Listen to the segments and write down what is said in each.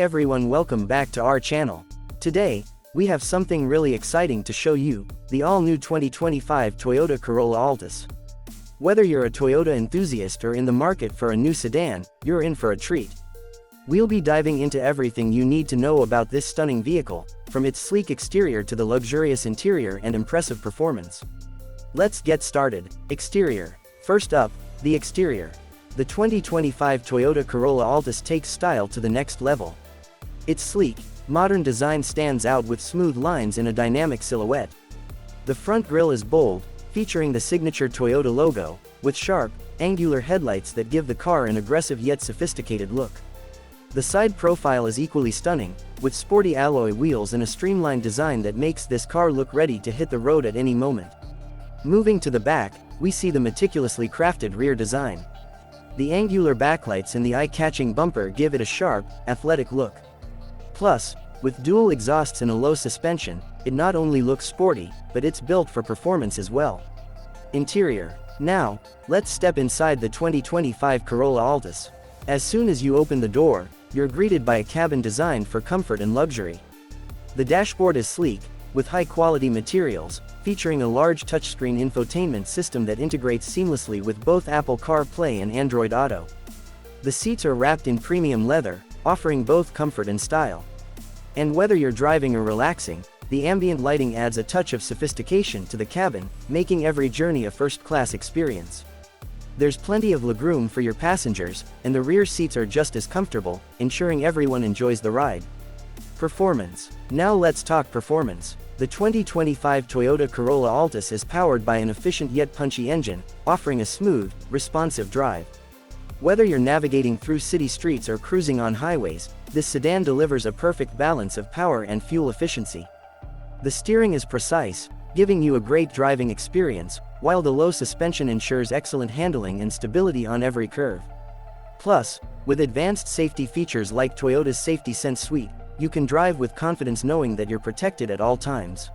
everyone, welcome back to our channel. Today, we have something really exciting to show you, the all-new 2025 Toyota Corolla Altis. Whether you're a Toyota enthusiast or in the market for a new sedan, you're in for a treat. We'll be diving into everything you need to know about this stunning vehicle, from its sleek exterior to the luxurious interior and impressive performance. Let's get started. Exterior. First up, the exterior. The 2025 Toyota Corolla Altis takes style to the next level. Its sleek, modern design stands out with smooth lines in a dynamic silhouette. The front grille is bold, featuring the signature Toyota logo, with sharp, angular headlights that give the car an aggressive yet sophisticated look. The side profile is equally stunning, with sporty alloy wheels and a streamlined design that makes this car look ready to hit the road at any moment. Moving to the back, we see the meticulously crafted rear design. The angular backlights and the eye-catching bumper give it a sharp, athletic look. Plus, with dual exhausts and a low suspension, it not only looks sporty, but it's built for performance as well. Interior. Now, let's step inside the 2025 Corolla Altis. As soon as you open the door, you're greeted by a cabin designed for comfort and luxury. The dashboard is sleek, with high-quality materials, featuring a large touchscreen infotainment system that integrates seamlessly with both Apple CarPlay and Android Auto. The seats are wrapped in premium leather, offering both comfort and style. And whether you're driving or relaxing, the ambient lighting adds a touch of sophistication to the cabin, making every journey a first-class experience. There's plenty of legroom for your passengers, and the rear seats are just as comfortable, ensuring everyone enjoys the ride. Performance. Now let's talk performance. The 2025 Toyota Corolla Altis is powered by an efficient yet punchy engine, offering a smooth, responsive drive. Whether you're navigating through city streets or cruising on highways, this sedan delivers a perfect balance of power and fuel efficiency. The steering is precise, giving you a great driving experience, while the low suspension ensures excellent handling and stability on every curve. Plus, with advanced safety features like Toyota's Safety Sense Suite, you can drive with confidence knowing that you're protected at all times.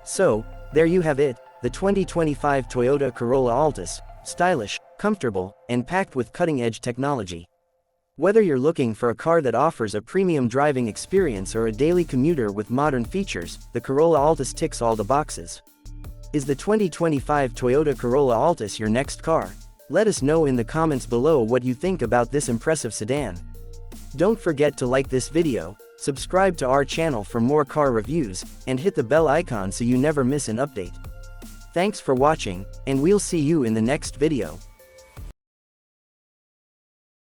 So, there you have it, the 2025 Toyota Corolla Altis, stylish, comfortable, and packed with cutting-edge technology. Whether you're looking for a car that offers a premium driving experience or a daily commuter with modern features, the Corolla Altis ticks all the boxes. Is the 2025 Toyota Corolla Altis your next car? Let us know in the comments below what you think about this impressive sedan. Don't forget to like this video, subscribe to our channel for more car reviews, and hit the bell icon so you never miss an update. Thanks for watching, and we'll see you in the next video.